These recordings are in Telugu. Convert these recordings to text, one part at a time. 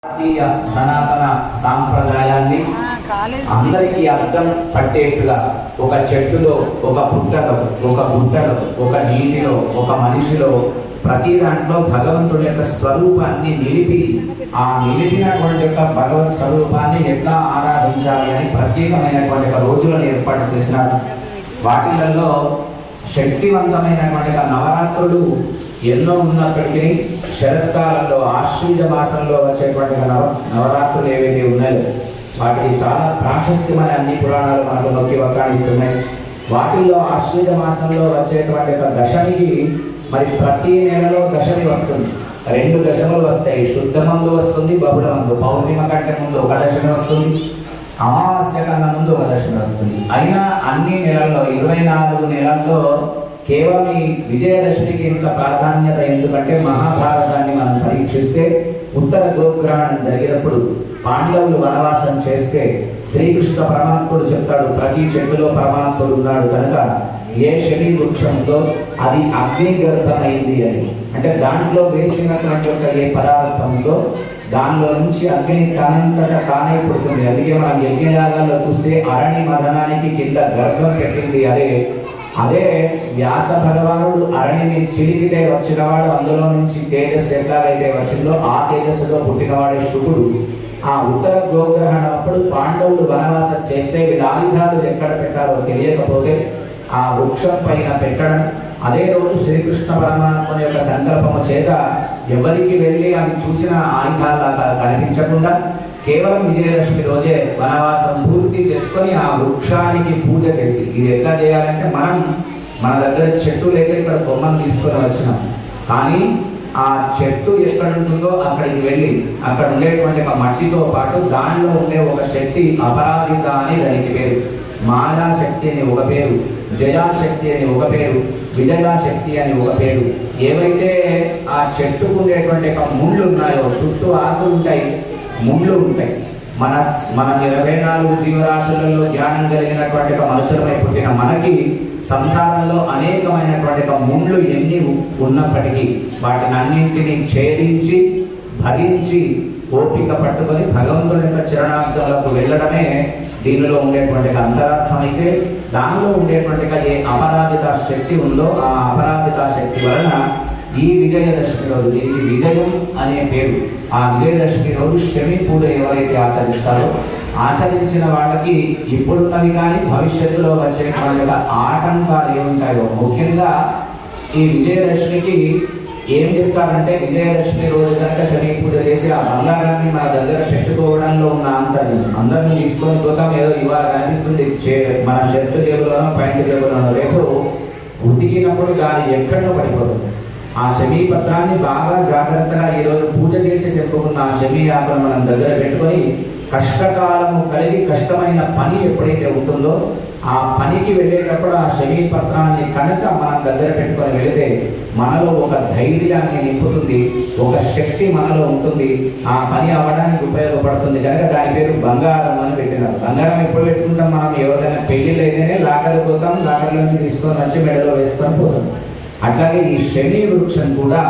భారతీయ సనాతన సాంప్రదాయాన్ని అందరికీ అర్థం పట్టేట్టుగా ఒక చెట్టులో, ఒక పుట్టలో, ఒక గుట్టలో, ఒక నీటిలో, ఒక మనిషిలో ప్రతి దాంట్లో భగవంతుడి యొక్క స్వరూపాన్ని నిలిపి ఆ నిలిపినటువంటి యొక్క భగవత్ స్వరూపాన్ని ఎట్లా ఆరాధించాలి అని ప్రత్యేకమైనటువంటి రోజులను ఏర్పాటు చేసినారు. వాటిలలో శక్తివంతమైనటువంటి నవరాత్రులు ఎన్నో ఉన్నప్పటికీ శరత్కాలంలో ఆశ్వీజ మాసంలో వచ్చేటువంటి నవరాత్రులు ఏవైతే ఉన్నాయో వాటికి చాలా ప్రాశస్త్యమని అన్ని పురాణాలు మనకు నొక్కి వక్కాణిస్తున్నాయి. వాటిల్లో ఆశ్వీజ మాసంలో వచ్చేటువంటి దశమికి మరి ప్రతి నెలలో దశమి వస్తుంది. 2 దశములు వస్తాయి. శుద్ధ మందు వస్తుంది, బహుళ మందు. పౌర్ణిమ కంటే ముందు ఒక దశమి వస్తుంది, అమావాస్య కన్నా ముందు ఒక దశమి వస్తుంది. అయినా అన్ని నెలల్లో 24 నెలల్లో కేవలం ఈ విజయదశమికి ఇంత ప్రాధాన్యత ఎందుకంటే మహాభారతాన్ని మనం పరీక్షిస్తే ఉత్తర గోగ్రహణం జరిగినప్పుడు పాండవులు వనవాసం చేస్తే శ్రీకృష్ణ పరమాత్ముడు చెప్తాడు, ప్రతి చెట్టులో పరమాత్ముడు ఉన్నాడు కనుక ఏ శని వృక్షంతో అది అగ్నిగర్భమైంది అని. అంటే దాంట్లో వేసినటువంటి ఏ పదార్థం ఉందో దానిలో నుంచి అగ్ని తనంతట తానే పుడుతుంది. అందుకే మనం యజ్ఞయాగాల్లో చూస్తే అరణి మదనానికి కింద గర్భం పెట్టింది అదే వ్యాస భగవానుడు అరణిని చిలికితే వచ్చినవాడు, అందులో నుంచి తేజస్సు ఎట్లాగైతే వచ్చిందో ఆ తేజస్సులో పుట్టినవాడే శుకుడు. ఆ ఉత్తర గోగ్రహణం అప్పుడు పాండవులు వనవాసం చేస్తే వీళ్ళ ఆయుధాలు ఎక్కడ పెట్టారో తెలియకపోతే ఆ వృక్షం పైన పెట్టడం. అదే రోజు శ్రీకృష్ణ పరమాత్మ యొక్క సంకల్పము చేత ఎవరికి వెళ్ళి అవి చూసిన ఆయుధాలాగా కనిపించకుండా కేవలం విజయదశమి రోజే వనవాసం పూర్తి చేసుకొని ఆ వృక్షానికి పూజ చేసి, ఇది ఎట్లా చేయాలంటే మన దగ్గర చెట్టు లేక ఇక్కడ కొమ్మను తీసుకొని వచ్చినాం, కానీ ఆ చెట్టు ఎక్కడ ఉంటుందో అక్కడికి వెళ్ళి అక్కడ ఉండేటువంటి ఒక మట్టితో పాటు దానిలో ఉండే ఒక శక్తి అపరాజిత అని దానికి పేరు. మాయాశక్తి అని ఒక పేరు, జయాశక్తి అని ఒక పేరు, విజయాశక్తి అని ఒక పేరు. ఏవైతే ఆ చెట్టుకు ఉండేటువంటి ఒక ముళ్ళు ఉన్నాయో, చుట్టూ ఆకులు ఉంటాయి, ముళ్ళు ఉంటాయి. మన 24 జీవరాశులలో జ్ఞానం కలిగినటువంటి ఒక మనుషులమై పుట్టిన మనకి సంసారంలో అనేకమైనటువంటి ఒక ముళ్ళు ఎన్ని ఉన్నప్పటికీ వాటిని అన్నింటినీ ఛేదించి భరించి ఓపిక పట్టుకొని భగవంతుడి యొక్క చరణార్థులకు వెళ్ళడమే దీనిలో ఉండేటువంటి అంతరార్థం. అయితే దానిలో ఉండేటువంటి ఏ అపరాధిత శక్తి ఉందో ఆ అపరాధిత శక్తి వలన ఈ విజయదశమి రోజు, దీనికి విజయం అనే పేరు, ఆ విజయదశమి రోజు శమి పూజ ఎవరైతే ఆచరిస్తారో ఆచరించిన వాళ్ళకి ఇప్పుడున్నవి కానీ భవిష్యత్తులో వచ్చేటువంటి ఆటంకాలు ఏముంటాయో, ముఖ్యంగా ఈ విజయదశమికి ఏం చెప్తారంటే విజయదశమి రోజు కనుక శని పూజ చేసి ఆ బంగారాన్ని మన దగ్గర పెట్టుకోవడంలో ఉన్న అంతని అందరినీ తీసుకొని పోతాం. ఏదో ఇవాళ కనిపిస్తుంది మన షర్టు జేబులోనో ప్యాంటు జేబులోనో, రేపు ఉతికినప్పుడు దాని ఎక్కడో పడిపోతుంది. ఆ శమీ పత్రాన్ని బాగా జాగ్రత్తగా ఈరోజు పూజ చేసి చెప్పుకున్న ఆ శమీ ఆకులను మనం దగ్గర పెట్టుకొని కష్టకాలము కలిగి కష్టమైన పని ఎప్పుడైతే ఉంటుందో ఆ పనికి వెళ్ళేటప్పుడు ఆ శమీ పత్రాన్ని కనుక మనం దగ్గర పెట్టుకొని వెళితే మనలో ఒక ధైర్యాన్ని నింపుతుంది, ఒక శక్తి మనలో ఉంటుంది, ఆ పని అవ్వడానికి ఉపయోగపడుతుంది. కనుక దాని పేరు బంగారం అని పెట్టినారు. బంగారం ఎప్పుడు పెట్టుకుంటాం మనం? ఎవరైనా పెళ్లిళ్ళు అయితేనే లాకర్ పోతాం, లాకర్ నుంచి తీసుకొని వచ్చి మెడలో వేసుకొని పోతాం. అట్లాగే ఈ శని వృక్షం కూడా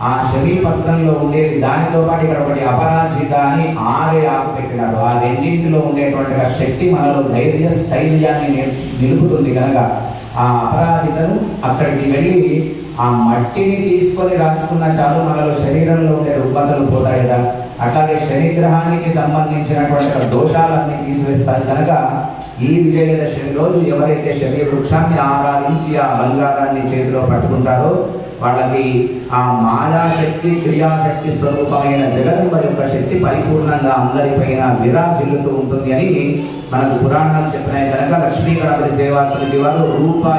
ఆ శని పత్రంలో ఉండేది, దానితో పాటు ఇక్కడ ఒకటి అపరాజిత అని 6 ఆకు పెట్టినారు. ఆ రెండింటిలో ఉండేటువంటి శక్తి మనలో స్థైర్యాన్ని నిలుపుతుంది. కనుక ఆ అపరాజితను అక్కడికి వెళ్ళి ఆ మట్టిని తీసుకొని రాచుకున్న చాలు మనలో శరీరంలో ఉండే రుగ్మతలు పోతాయి కదా. అట్లాగే శనిగ్రహానికి సంబంధించినటువంటి దోషాలన్నీ తీసివేస్తాయి. కనుక ఈ విజయదశమి రోజు ఎవరైతే శని వృక్షాన్ని ఆరాధించి ఆ బంగారాన్ని చేతిలో పట్టుకుంటారో వాళ్ళకి ఆ మాయాశక్తి, క్రియాశక్తి స్వరూపమైన జగన్మ యొక్క శక్తి పరిపూర్ణంగా అందరిపైన విరాజిల్లుతూ ఉంటుంది అని మనకు పురాణాలు చెప్పినాయి. కనుక లక్ష్మీ గణపతి సేవా సమితి వారు రూపాయి